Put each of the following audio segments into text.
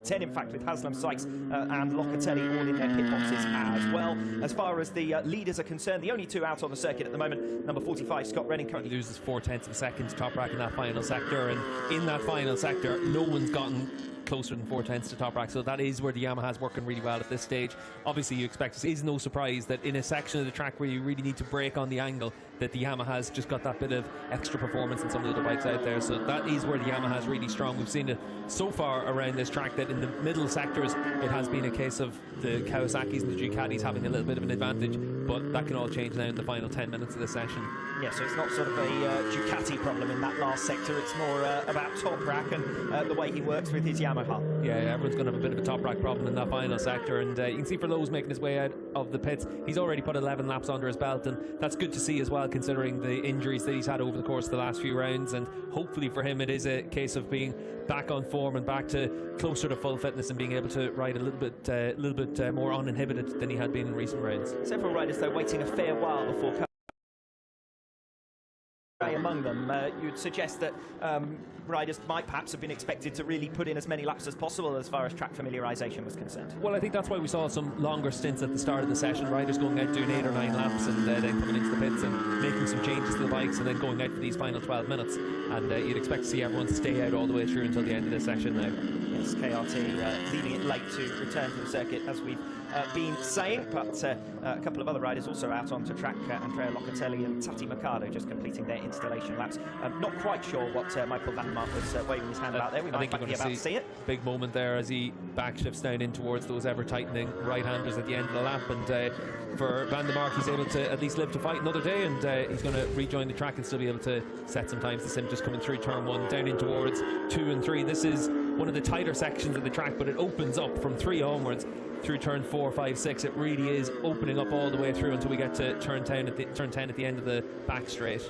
10, in fact, with Haslam, Sykes and Locatelli all in their pit boxes as well. As far as the leaders are concerned, the only two out on the circuit at the moment, number 45, Scott Redding, currently loses 0.4 of a second to Top Rack in that final sector, and in that final sector, no one's gotten closer than 0.4 to Top Rack, so that is where the Yamaha's working really well at this stage. Obviously, you expect it is no surprise that in a section of the track where you really need to brake on the angle, that the Yamaha's just got that bit of extra performance in some of the other bikes out there. So that is where the Yamaha's really strong. We've seen it so far around this track that in the middle sectors it has been a case of the Kawasaki's and the Ducatis having a little bit of an advantage, but that can all change now in the final 10 minutes of the session. Yeah, so it's not sort of a Ducati problem in that last sector, it's more about Top Rack and the way he works with his Yamaha. Yeah, everyone's going to have a bit of a Top Rack problem in that final sector, and you can see Furlow's making his way out of the pits. He's already put 11 laps under his belt, and that's good to see as well, considering the injuries that he's had over the course of the last few rounds. And hopefully for him it is a case of being back on form and back to closer to full fitness and being able to ride a little bit more uninhibited than he had been in recent rounds. Several riders though waiting a fair while before among them. You'd suggest that riders might perhaps have been expected to really put in as many laps as possible as far as track familiarisation was concerned. Well, I think that's why we saw some longer stints at the start of the session, riders going out doing 8 or 9 laps and then coming into the pits and making some changes to the bikes and then going out for these final 12 minutes. And you'd expect to see everyone stay out all the way through until the end of this session now. Yes, KRT leaving it late to return to the circuit, as we've been saying, but a couple of other riders also out onto track. Andrea Locatelli and Tati Mercado just completing their installation laps. Not quite sure what Michael Van der Mark was waving his hand about there. We might be about to see it. Big moment there as he backshifts down in towards those ever-tightening right-handers at the end of the lap, and for Van der Mark, he's able to at least live to fight another day, and he's going to rejoin the track and still be able to set some times. The sim just coming through turn 1 down in towards 2 and 3. This is one of the tighter sections of the track, but it opens up from 3 onwards through turn 4, 5, 6. It really is opening up all the way through until we get to turn 10 at the end of the back straight.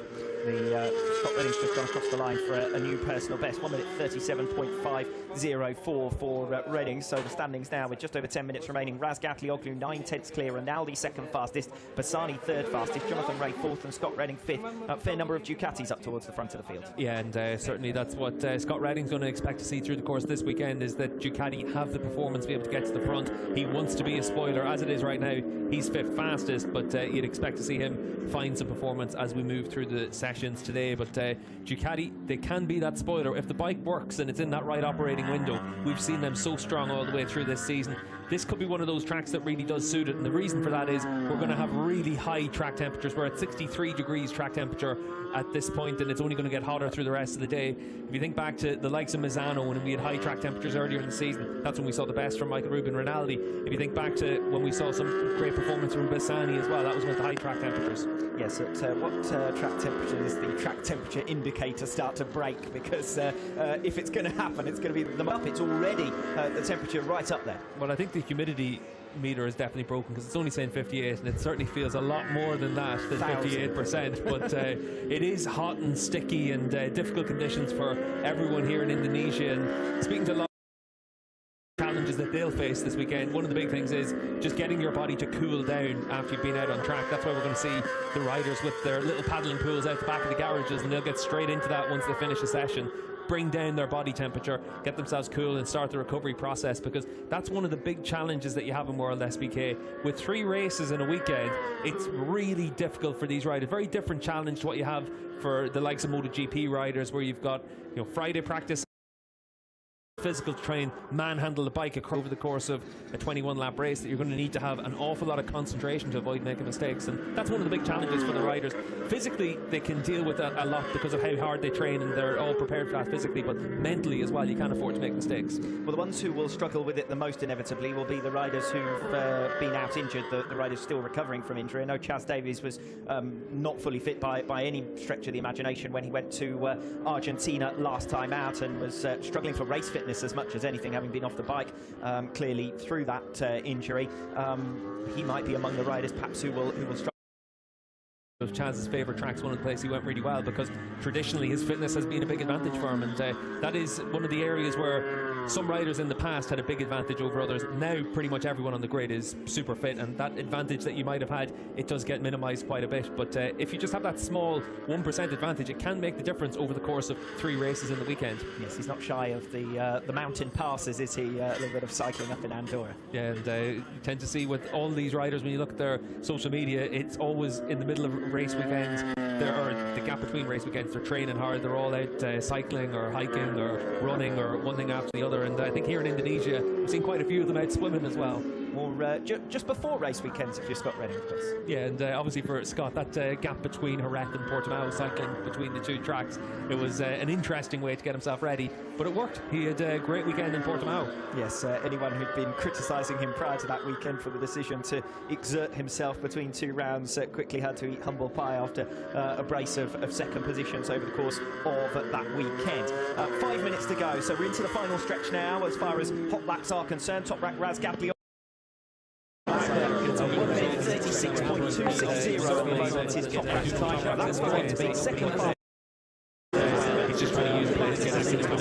Scott Redding's just gone across the line for a new personal best, 1 minute 37.504 for Redding. So the standings now with just over 10 minutes remaining. Raz Gatlioglu 9/10 clear, Rinaldi second fastest, Bassani third fastest, Jonathan Ray fourth, and Scott Redding fifth. A fair number of Ducatis up towards the front of the field. Yeah, and certainly that's what Scott Redding's going to expect to see through the course of this weekend, is that Ducati have the performance to be able to get to the front. He wants to be a spoiler. As it is right now, he's fifth fastest, but you'd expect to see him find some performance as we move through the sessions today. But Ducati, they can be that spoiler if the bike works and it's in that right operating window. We've seen them so strong all the way through this season. This could be one of those tracks that really does suit it, and the reason for that is we're going to have really high track temperatures. We're at 63 degrees track temperature at this point, and it's only going to get hotter through the rest of the day. If you think back to the likes of Misano, when we had high track temperatures earlier in the season, that's when we saw the best from Michael Rubin Rinaldi. If you think back to when we saw some great performance from Bassani as well, that was with the high track temperatures. Yes, at what track temperature does the track temperature indicator start to break? Because if it's going to happen, it's going to be the up. It's already the temperature right up there. Well, I think the humidity meter is definitely broken, because it's only saying 58, and it certainly feels a lot more than that, than 58%. But it is hot and sticky and difficult conditions for everyone here in Indonesia. And speaking to a lot of challenges that they'll face this weekend, one of the big things is just getting your body to cool down after you've been out on track. That's why we're going to see the riders with their little paddling pools out the back of the garages, and they'll get straight into that once they finish a session, bring down their body temperature, get themselves cool, and start the recovery process, because that's one of the big challenges that you have in World SBK. With 3 races in a weekend, it's really difficult for these riders. Very different challenge to what you have for the likes of MotoGP riders, where you've got, you know, Friday practice, physical to try and manhandle the bike over the course of a 21-lap race, that you're going to need to have an awful lot of concentration to avoid making mistakes. And that's one of the big challenges for the riders. Physically, they can deal with that a lot because of how hard they train, and they're all prepared for that physically, but mentally as well, you can't afford to make mistakes. Well, the ones who will struggle with it the most inevitably will be the riders who've been out injured, the riders still recovering from injury. I know Chaz Davies was not fully fit by any stretch of the imagination when he went to Argentina last time out, and was struggling for race fitness as much as anything, having been off the bike clearly through that injury. He might be among the riders perhaps who will struggle. Chaz's favourite track's one of the places he went really well, because traditionally his fitness has been a big advantage for him, and that is one of the areas where some riders in the past had a big advantage over others. Now pretty much everyone on the grid is super fit, and that advantage that you might have had, it does get minimised quite a bit. But if you just have that small 1% advantage, it can make the difference over the course of 3 races in the weekend. Yes, he's not shy of the mountain passes, is he? A little bit of cycling up in Andorra. Yeah, and you tend to see with all these riders, when you look at their social media, it's always in the middle of race weekends, or the gap between race weekends, they're training hard, they're all out cycling or hiking or running or one thing after the other. And I think here in Indonesia, we've seen quite a few of them out swimming as well. Or just before race weekends, if you're Scott Redding, of course. Yeah, and obviously for Scott, that gap between Jerez and Portimao, cycling between the 2 tracks, it was an interesting way to get himself ready, but it worked. He had a great weekend in Portimao. Yes, anyone who'd been criticising him prior to that weekend for the decision to exert himself between 2 rounds quickly had to eat humble pie after a brace of second positions over the course of that weekend. 5 minutes to go, so we're into the final stretch now as far as hot laps are concerned. Top rack Raz Gapli 36.260 at the moment is top rack time. That's going to be second part. He's just trying to use the place to get us into the